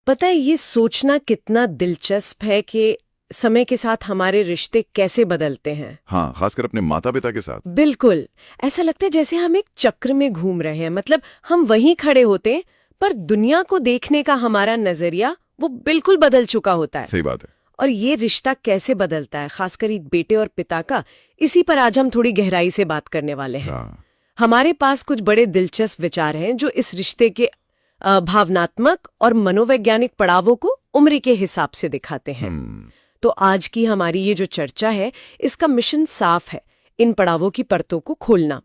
पता है, ये सोचना कितना दिलचस्प है कि समय के साथ हमारे रिश्ते कैसे बदलते हैं। हाँ, खासकर अपने माता पिता के साथ। बिल्कुल। ऐसा लगता है जैसे हम एक चक्र में घूम रहे हैं। मतलब हम वहीं खड़े होते हैं, पर दुनिया को देखने का हमारा नजरिया वो बिल्कुल बदल चुका होता है। सही बात है। और ये रिश्ता कैसे बदलता है, खासकर एक बेटे और पिता का, इसी पर आज हम थोड़ी गहराई से बात करने वाले हैं। हाँ। हमारे पास कुछ बड़े दिलचस्प विचार हैं जो इस रिश्ते के भावनात्मक और मनोवैज्ञानिक पड़ावों को उम्र के हिसाब से दिखाते हैं। तो आज की हमारी ये जो चर्चा है, इसका मिशन साफ है, इन पड़ावों की परतों को खोलना,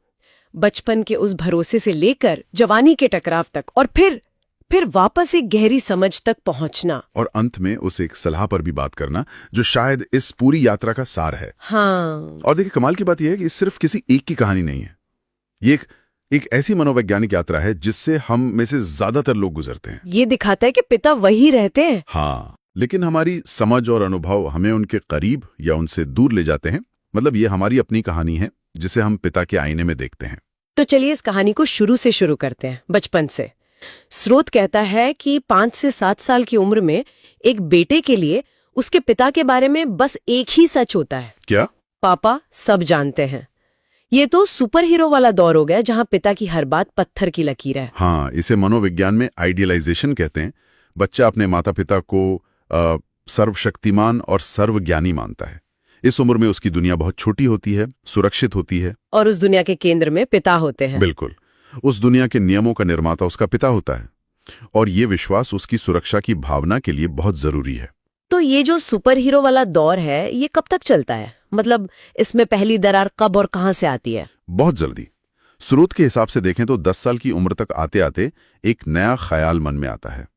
बचपन के उस भरोसे से लेकर जवानी के टकराव तक, और फिर वापस एक गहरी समझ तक पहुंचना। और अंत में उस एक सलाह पर भी बात करना जो शायद इस पूरी यात्रा का सार है। हाँ। और देखिए, कमाल की बात यह है कि सिर्फ किसी एक की कहानी नहीं है। ये एक ऐसी मनोवैज्ञानिक यात्रा है जिससे हम में से ज्यादातर लोग गुजरते हैं। ये दिखाता है कि पिता वही रहते हैं। हाँ, लेकिन हमारी समझ और अनुभव हमें उनके करीब या उनसे दूर ले जाते हैं। मतलब ये हमारी अपनी कहानी है जिसे हम पिता के आईने में देखते हैं। तो चलिए इस कहानी को शुरू से शुरू करते हैं, बचपन से। स्रोत कहता है कि 5 से 7 साल की उम्र में एक बेटे के लिए उसके पिता के बारे में बस एक ही सच होता है। क्या? पापा सब जानते हैं। ये तो सुपर हीरो वाला दौर हो गया जहां पिता की हर बात पत्थर की लकीर है। हाँ, इसे मनोविज्ञान में आइडियलाइजेशन कहते हैं। बच्चा अपने माता पिता को सर्वशक्तिमान और सर्वज्ञानी मानता है। इस उम्र में उसकी दुनिया बहुत छोटी होती है, सुरक्षित होती है, और उस दुनिया के केंद्र में पिता होते हैं। बिल्कुल। उस दुनिया के नियमों का निर्माता उसका पिता होता है, और ये विश्वास उसकी सुरक्षा की भावना के लिए बहुत जरूरी है। तो ये जो सुपर हीरो वाला दौर है, ये कब तक चलता है? मतलब इसमें पहली दरार कब और कहां से आती है? बहुत जल्दी। स्रोत के हिसाब से देखें तो 10 साल की उम्र तक आते आते एक नया ख्याल मन में आता है,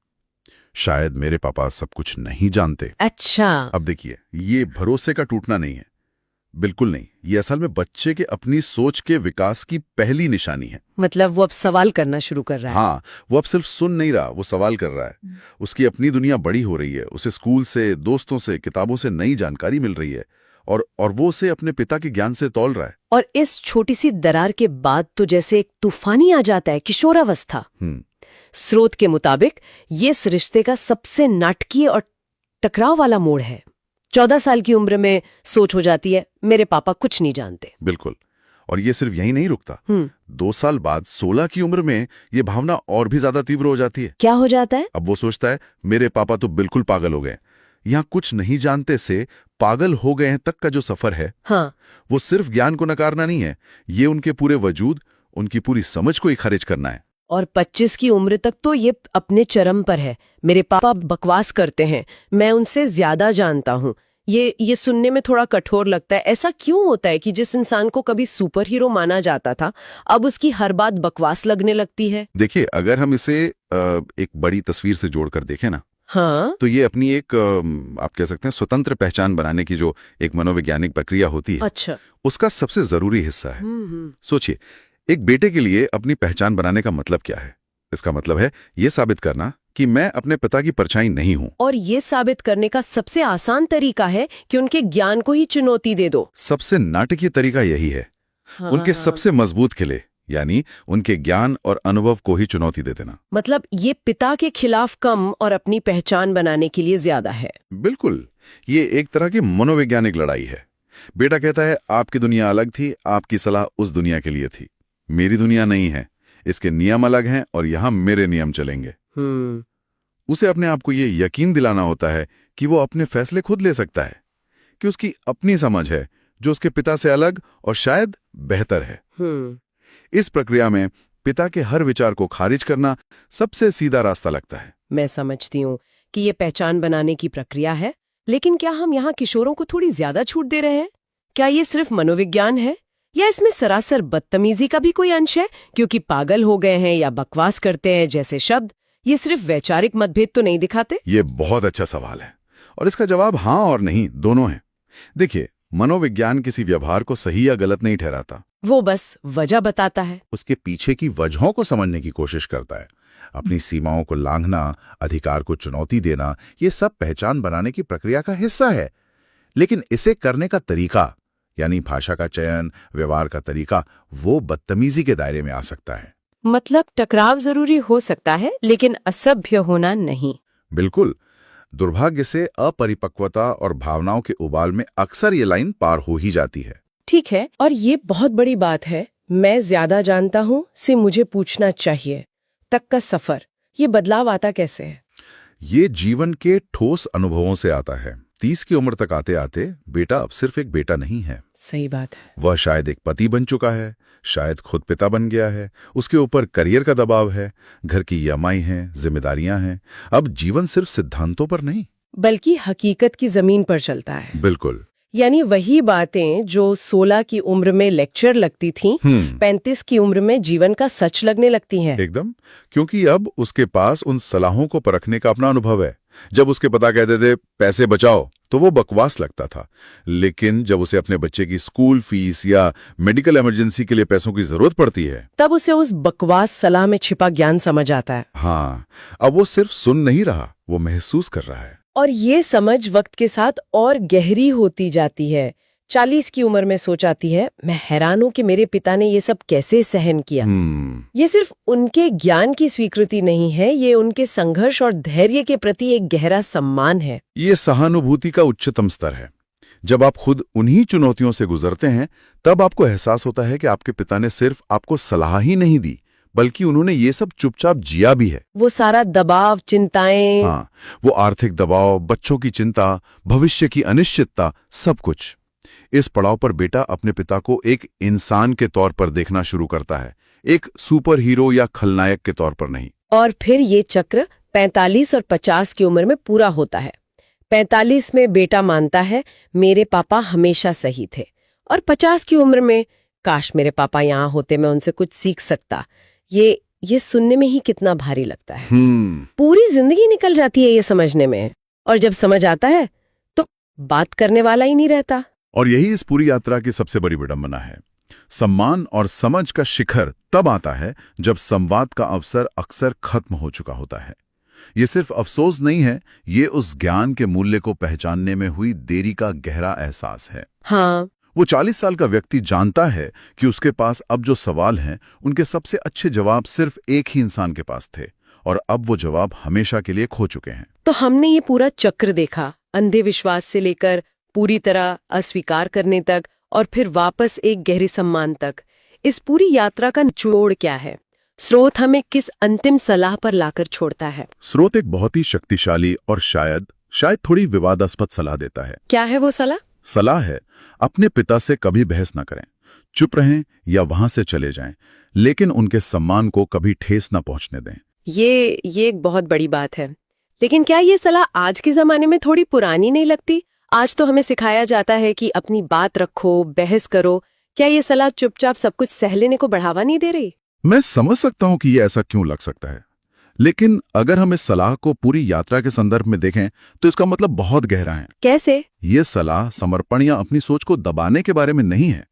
शायद मेरे पापा सब कुछ नहीं जानते। अच्छा। अब देखिए, ये भरोसे का टूटना नहीं है, बिल्कुल नहीं। ये असल में बच्चे के अपनी सोच के विकास की पहली निशानी है। मतलब वो अब सवाल करना शुरू कर रहा है। हाँ, वो अब सिर्फ सुन नहीं रहा, वो सवाल कर रहा है। उसकी अपनी दुनिया बड़ी हो रही है, उसे स्कूल से, दोस्तों से, किताबों से नई जानकारी मिल रही है, और वो उसे अपने पिता के ज्ञान से तौल रहा है। और इस छोटी सी दरार के बाद तो जैसे एक तूफानी आ जाता है, किशोरावस्था। स्रोत के मुताबिक ये इस रिश्ते का सबसे नाटकीय और टकराव वाला मोड़ है। 14 साल की उम्र में सोच हो जाती है, मेरे पापा कुछ नहीं जानते। बिल्कुल। और ये सिर्फ यही नहीं रुकता। 2 साल बाद 16 की उम्र में ये भावना और भी ज्यादा तीव्र हो जाती है। क्या हो जाता है? अब वो सोचता है, मेरे पापा तो बिल्कुल पागल हो गए। यहाँ कुछ नहीं जानते से पागल हो गए हैं तक का जो सफर है, हाँ, वो सिर्फ ज्ञान को नकारना नहीं है, ये उनके पूरे वजूद, उनकी पूरी समझ को ही खारिज करना है। और 25 की उम्र तक तो ये अपने चरम पर है। मेरे पापा बकवास करते हैं, मैं उनसे ज्यादा जानता हूँ। ये सुनने में थोड़ा कठोर लगता है। ऐसा क्यों होता है कि जिस इंसान को कभी सुपर हीरो माना जाता था, अब उसकी हर बात बकवास लगने लगती है? देखिए, अगर हम इसे एक बड़ी तस्वीर से जोड़कर देखें ना, हाँ, तो ये अपनी एक आप कह सकते हैं स्वतंत्र पहचान बनाने की जो एक मनोवैज्ञानिक प्रक्रिया होती है, अच्छा, उसका सबसे जरूरी हिस्सा है। सोचिए, एक बेटे के लिए अपनी पहचान बनाने का मतलब क्या है? इसका मतलब है ये साबित करना कि मैं अपने पिता की परछाई नहीं हूं। और ये साबित करने का सबसे आसान तरीका है कि उनके ज्ञान को ही चुनौती दे दो। सबसे नाटकीय तरीका यही है। हाँ, उनके सबसे मजबूत किले, यानी उनके ज्ञान और अनुभव को ही चुनौती दे देना। मतलब ये पिता के खिलाफ कम और अपनी पहचान बनाने के लिए ज्यादा है। बिल्कुल। ये एक तरह की मनोवैज्ञानिक लड़ाई है। बेटा कहता है, आपकी दुनिया अलग थी, आपकी सलाह उस दुनिया के लिए थी। मेरी दुनिया नहीं है, इसके नियम अलग हैं और यहां मेरे नियम चलेंगे। उसे अपने आप को ये यकीन दिलाना होता है कि वो अपने फैसले खुद ले सकता है, कि उसकी अपनी समझ है जो उसके पिता से अलग और शायद बेहतर है। इस प्रक्रिया में पिता के हर विचार को खारिज करना सबसे सीधा रास्ता लगता है। मैं समझती हूँ कि ये पहचान बनाने की प्रक्रिया है, लेकिन क्या हम यहाँ किशोरों को थोड़ी ज्यादा छूट दे रहे हैं? क्या ये सिर्फ मनोविज्ञान है, या इसमें सरासर बदतमीजी का भी कोई अंश है? क्योंकि पागल हो गए हैं या बकवास करते हैं जैसे शब्द, ये सिर्फ वैचारिक मतभेद तो नहीं दिखाते? ये बहुत अच्छा सवाल है, और इसका जवाब हाँ और नहीं दोनों है। देखिए, मनोविज्ञान किसी व्यवहार को सही या गलत नहीं ठहराता, वो बस वजह बताता है। उसके पीछे की वजहों को समझने की कोशिश करता है। अपनी सीमाओं को लांघना, अधिकार को चुनौती देना, ये सब पहचान बनाने की प्रक्रिया का हिस्सा है। लेकिन इसे करने का तरीका, यानी भाषा का चयन, व्यवहार का तरीका, वो बदतमीजी के दायरे में आ सकता है। मतलब टकराव जरूरी हो सकता है, लेकिन असभ्य होना नहीं। बिल्कुल। दुर्भाग्य से अपरिपक्वता और भावनाओं के उबाल में अक्सर ये लाइन पार हो ही जाती है। ठीक है, और ये बहुत बड़ी बात है, मैं ज्यादा जानता हूँ से मुझे पूछना चाहिए तक का सफर, ये बदलाव आता कैसे है? ये जीवन के ठोस अनुभवों से आता है। 30 की उम्र तक आते आते बेटा अब सिर्फ एक बेटा नहीं है। सही बात है। वह शायद एक पति बन चुका है, शायद खुद पिता बन गया है, उसके ऊपर करियर का दबाव है, घर की ईएमआई हैं, जिम्मेदारियां हैं। अब जीवन सिर्फ सिद्धांतों पर नहीं, बल्कि हकीकत की जमीन पर चलता है। बिल्कुल। यानी वही बातें जो 16 की उम्र में लेक्चर लगती थीं, 35 की उम्र में जीवन का सच लगने लगती हैं। एकदम, क्योंकि अब उसके पास उन सलाहों को परखने का अपना अनुभव है। जब उसके पिता कहते थे पैसे बचाओ, तो वो बकवास लगता था, लेकिन जब उसे अपने बच्चे की स्कूल फीस या मेडिकल इमरजेंसी के लिए पैसों की जरूरत पड़ती है, तब उसे उस बकवास सलाह में छिपा ज्ञान समझ आता है। हाँ, अब वो सिर्फ सुन नहीं रहा, वो महसूस कर रहा है। और ये समझ वक्त के साथ और गहरी होती जाती है। 40 की उम्र में सोचाती है, मैं हैरान हूं कि मेरे पिता ने ये सब कैसे सहन किया। ये सिर्फ उनके ज्ञान की स्वीकृति नहीं है, ये उनके संघर्ष और धैर्य के प्रति एक गहरा सम्मान है। ये सहानुभूति का उच्चतम स्तर है। जब आप खुद उन्हीं चुनौतियों से गुजरते हैं, तब आपको एहसास होता है कि आपके पिता ने सिर्फ आपको सलाह ही नहीं दी, बल्कि उन्होंने ये सब चुपचाप जिया भी है। वो सारा दबाव, चिंताएं। हाँ, वो आर्थिक दबाव, बच्चों की चिंता, भविष्य की अनिश्चितता, सब कुछ। इस पड़ाव पर बेटा अपने पिता को एक इंसान के तौर पर देखना शुरू करता है, एक सुपर हीरो या खलनायक के तौर पर नहीं। और फिर ये चक्र 45 और 50 की उम्र में पूरा होता है। 45 में बेटा मानता है मेरे पापा हमेशा सही थे, और 50 की उम्र में काश मेरे पापा यहाँ होते, मैं उनसे कुछ सीख सकता। ये सुनने में ही कितना भारी लगता है। पूरी जिंदगी निकल जाती है ये समझने में, और जब समझ आता है तो बात करने वाला ही नहीं रहता। और यही इस पूरी यात्रा की सबसे बड़ी विडंबना है। सम्मान और समझ का शिखर तब आता है जब संवाद का अवसर अक्सर खत्म हो चुका होता है। ये सिर्फ अफसोस नहीं है, ये उस ज्ञान के मूल्य को पहचानने में हुई देरी का गहरा एहसास है। हाँ, वो 40 साल का व्यक्ति जानता है कि उसके पास अब जो सवाल हैं, उनके सबसे अच्छे जवाब सिर्फ एक ही इंसान के पास थे, और अब वो जवाब हमेशा के लिए खो चुके हैं। तो हमने ये पूरा चक्र देखा, अंधे विश्वास से लेकर पूरी तरह अस्वीकार करने तक, और फिर वापस एक गहरे सम्मान तक। इस पूरी यात्रा का निचोड़ क्या है? स्रोत हमें किस अंतिम सलाह पर लाकर छोड़ता है? स्रोत एक बहुत ही शक्तिशाली और शायद थोड़ी विवादास्पद सलाह देता है। क्या है वो सलाह? सलाह है, अपने पिता से कभी बहस न करें, चुप रहें या वहां से चले जाएं, लेकिन उनके सम्मान को कभी ठेस न पहुंचने दें। ये एक बहुत बड़ी बात है। लेकिन क्या ये सलाह आज के जमाने में थोड़ी पुरानी नहीं लगती? आज तो हमें सिखाया जाता है कि अपनी बात रखो, बहस करो। क्या ये सलाह चुपचाप सब कुछ सह लेने को बढ़ावा नहीं दे रही? मैं समझ सकता हूं कि ये ऐसा क्यों लग सकता है, लेकिन अगर हम इस सलाह को पूरी यात्रा के संदर्भ में देखें तो इसका मतलब बहुत गहरा है। कैसे? ये सलाह समर्पण या अपनी सोच को दबाने के बारे में नहीं है।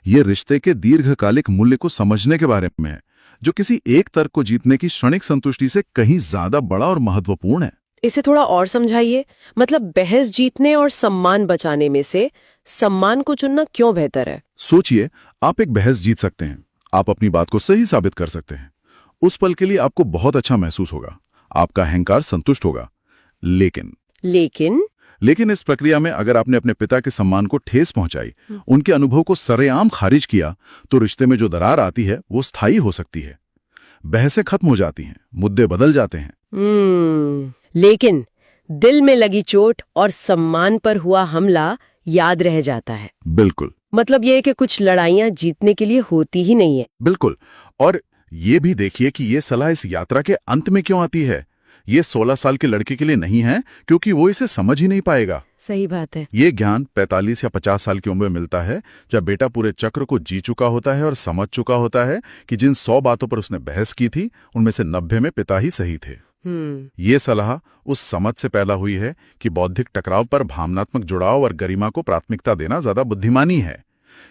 ये रिश्ते के दीर्घकालिक मूल्य को समझने के बारे में है, जो किसी एक तर्क को जीतने की क्षणिक संतुष्टि से कहीं ज्यादा बड़ा और महत्वपूर्ण है। इसे थोड़ा और समझाइए। मतलब बहस जीतने और सम्मान बचाने में से सम्मान को चुनना क्यों बेहतर है? सोचिए, आप एक बहस जीत सकते हैं, आप अपनी बात को सही साबित कर सकते हैं। उस पल के लिए आपको बहुत अच्छा महसूस होगा, आपका अहंकार संतुष्ट होगा। लेकिन इस प्रक्रिया में अगर आपने अपने पिता के सम्मान को ठेस पहुंचाई, उनके अनुभव को सरेआम खारिज किया, तो रिश्ते में जो दरार आती है वो स्थायी हो सकती है। बहसें खत्म हो जाती हैं, मुद्दे बदल जाते हैं। लेकिन दिल में लगी चोट और सम्मान पर हुआ हमला याद रह जाता है। बिल्कुल। मतलब ये है कि कुछ लड़ाइयां जीतने के लिए होती ही नहीं है। बिल्कुल। और ये भी देखिए कि ये सलाह इस यात्रा के अंत में क्यों आती है। ये 16 साल के लड़के के लिए नहीं है, क्योंकि वो इसे समझ ही नहीं पाएगा। सही बात है। ये ज्ञान 45 या 50 साल की उम्र में मिलता है, जब बेटा पूरे चक्र को जी चुका होता है और समझ चुका होता है कि जिन 100 बातों पर उसने बहस की थी, उनमें से 90 में पिता ही सही थे। ये सलाह उस समझ से पैदा हुई है कि बौद्धिक टकराव पर भावनात्मक जुड़ाव और गरिमा को प्राथमिकता देना ज्यादा बुद्धिमानी है।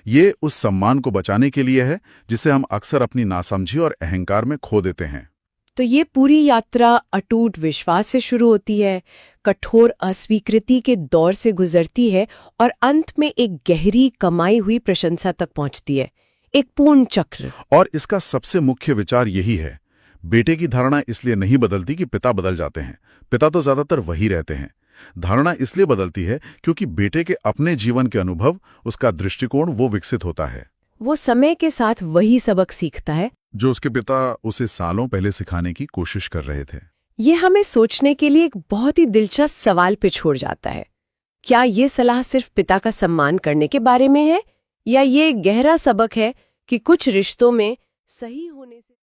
ये उस सम्मान को बचाने के लिए है जिसे हम अक्सर अपनी नासमझी और अहंकार में खो देते हैं। तो ये पूरी यात्रा अटूट विश्वास से शुरू होती है, कठोर अस्वीकृति के दौर से गुजरती है और अंत में एक गहरी कमाई हुई प्रशंसा तक पहुंचती है, एक पूर्ण चक्र। और इसका सबसे मुख्य विचार यही है, बेटे की धारणा इसलिए नहीं बदलती कि पिता बदल जाते हैं। पिता तो ज्यादातर वही रहते हैं। धारणा इसलिए बदलती है क्योंकि बेटे के अपने जीवन के अनुभव, उसका दृष्टिकोण वो विकसित होता है। वो समय के साथ वही सबक सीखता है जो उसके पिता उसे सालों पहले सिखाने की कोशिश कर रहे थे। ये हमें सोचने के लिए एक बहुत ही दिलचस्प सवाल पे छोड़ जाता है। क्या ये सलाह सिर्फ पिता का सम्मान करने के बारे में है, या ये एक गहरा सबक है कि कुछ रिश्तों में सही होने से